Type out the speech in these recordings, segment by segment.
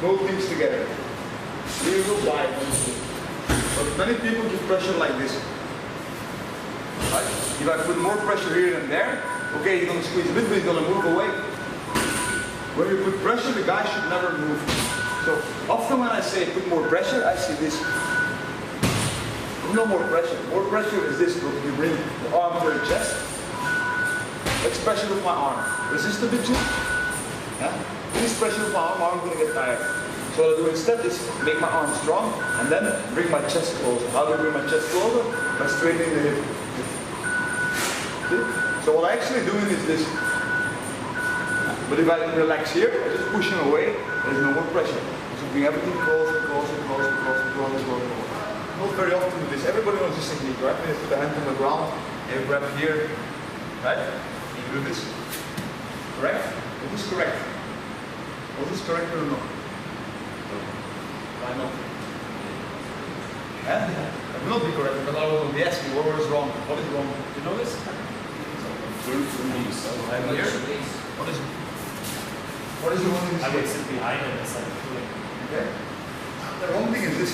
both things together. You will die. But many people give pressure like this. Right? If I put more pressure here than there, okay, he's gonna squeeze a little bit, he's gonna move away. When you put pressure, the guy should never move. So often when I say put more pressure, I see this. No more pressure. More pressure is this. Look, you bring the arm to the chest. Let's pressure with my arm. Resist a bit too. Yeah? Please pressure with my arm, I'm gonna get tired. So what I do instead is make my arm strong and then bring my chest closer. How do I bring my chest closer? By straightening the hip. See? So what I'm actually doing is this. But if I relax here, I'm just pushing away, there's no more pressure. So bring everything closer, closer, closer, closer, closer, closer. Not very often do this. Everybody knows this technique, right? You put the hand on the ground and you grab here, right? You do this. Correct? Is this correct? Was this correct or not? Why not? Yeah? It will not be correct because I will be asking what was wrong. What is wrong? Do you know this? I'm here. What is it? What is the wrong thing? I would sit behind it instead of doing. Okay. The wrong thing is this.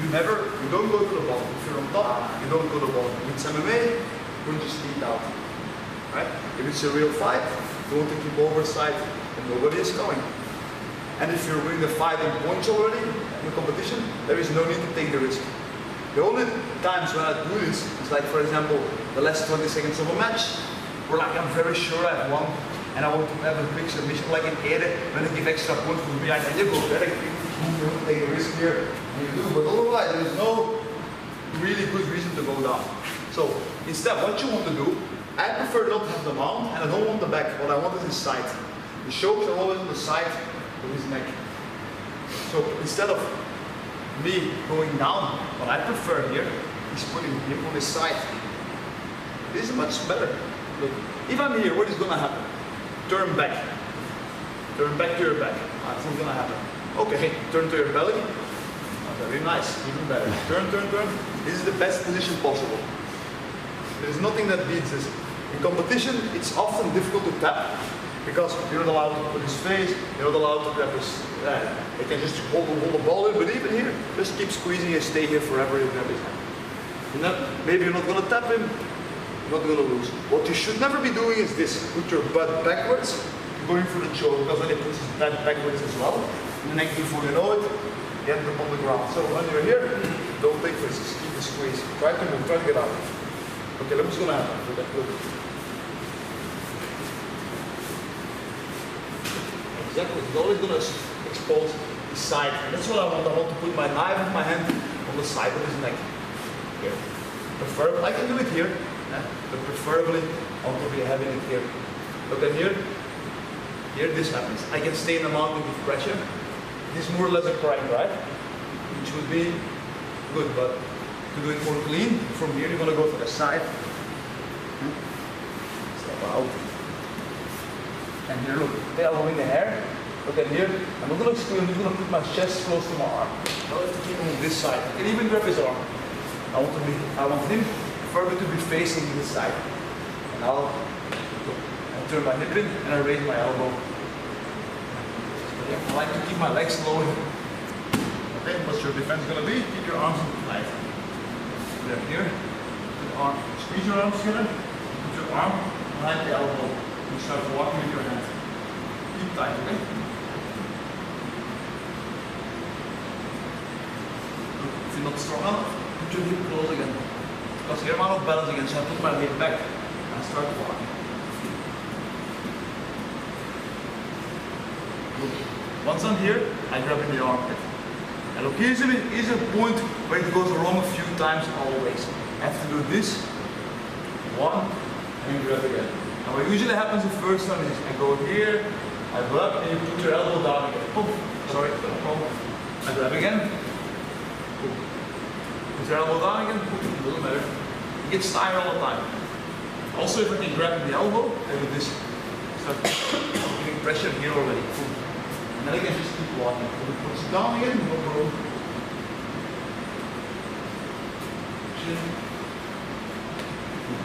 You don't go to the bottom. If you're on top, you don't go to the bottom. If it's MMA, punch your feet out. Right? If it's a real fight, you want to keep oversight and nobody is coming. And if you're winning the fight in points already in the competition, there is no need to take the risk. The only times when I do this is like, for example, the last 20 seconds of a match, where like I'm very sure I've won, and I want to have a big submission like in Ede, when I give extra points from behind, and you go there, you take a risk here, and you do, but otherwise there is no really good reason to go down. So instead, what you want to do, I prefer not to have the mount, and I don't want the back. What I want is his side. The shoulders are always on the side of his neck. So instead of me going down, what I prefer here is putting him on his side. This is much better. Look, if I'm here, what is going to happen? Turn back. Turn back to your back. That's not going to happen. Okay, turn to your belly. Oh, very nice, even better. Turn, turn, turn. This is the best position possible. There is nothing that beats this. In competition, it's often difficult to tap because you're not allowed to put his face, you're not allowed to grab his, you can just hold the ball in, but even here, just keep squeezing and stay here forever and grab his hand. Maybe you're not going to tap him, you're not going to lose. What you should never be doing is this. Put your butt backwards, going for the choke, because then he puts his butt backwards as well. And the next before you know it, you end up on the ground. So when you're here, don't take risks, keep the squeeze. Try to move, try to get out. Okay, look what's going to happen. Look. Exactly, he's always going to expose his side. And that's what I want. I want to put my knife with my hand on the side of his neck. Here. Preferably, I can do it here, but preferably I want to be having it here. Look at here. Here this happens. I can stay in the mountain with pressure. This is more or less a crank, right? Which would be good, but to do it more clean, from here you're going to go to the side. Step out. And here, look, elbow in the hair. Look at here. I'm not going to squeeze, I'm just going to put my chest close to my arm. I have to keep him on this side. I can even grab his arm. I want him further to be facing this side. And I turn my hip in and I raise my elbow. I like to keep my legs low. Okay, what's your defense going to be? Keep your arms tight. Grab here. Arm. Squeeze your arms together. Put your arm behind the elbow. You start walking with your hand. Keep tight, okay? If you're not strong enough, put your hip close again. Because here I'm out of balance again, so I put my hip back and start walking. Look. Once I'm here, I grab in the armpit. And look, here's a point where it goes wrong a few times always. I have to do this, one, and grab again. And what usually happens the first time is I go here, I go up, and you put your elbow down again. Boom. Sorry, no problem. I grab again. Boom. Put your elbow down again. Boom. Doesn't matter. It gets tired all the time. Also, if I can grab the elbow, I do this. Start giving pressure here already. Boom. And then I can just keep walking. Put it down again. No problem. Chin.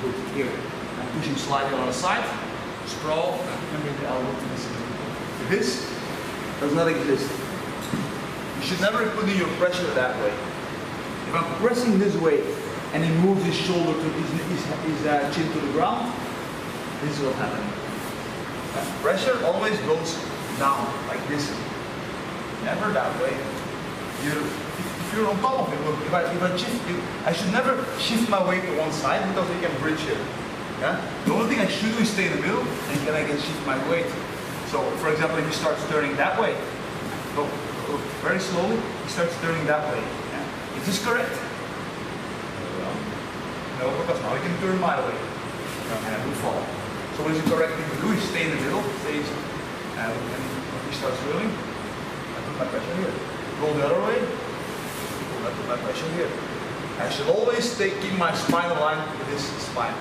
Good. Here. I'm pushing slightly on the side, sprawl, and bring the elbow to the center. This, Does not exist. You should never put in your pressure that way. If I'm pressing this way and he moves his shoulder to his chin to the ground, this is what happens. Pressure always goes down, like this. Never that way. If you're on top of it, look, if I shift it, I should never shift my weight to one side because you can bridge here. Yeah? The only thing I should do is stay in the middle and then I can shift my weight. So, for example, if he starts turning that way, go very slowly, he starts turning that way. Yeah? Is this correct? No, because now he can turn my way and I will fall. So what is the correct thing to do? Is stay in the middle, and when he starts rolling, I put my pressure here. Roll the other way, I put my pressure here. I should always keep my spine aligned with this spine.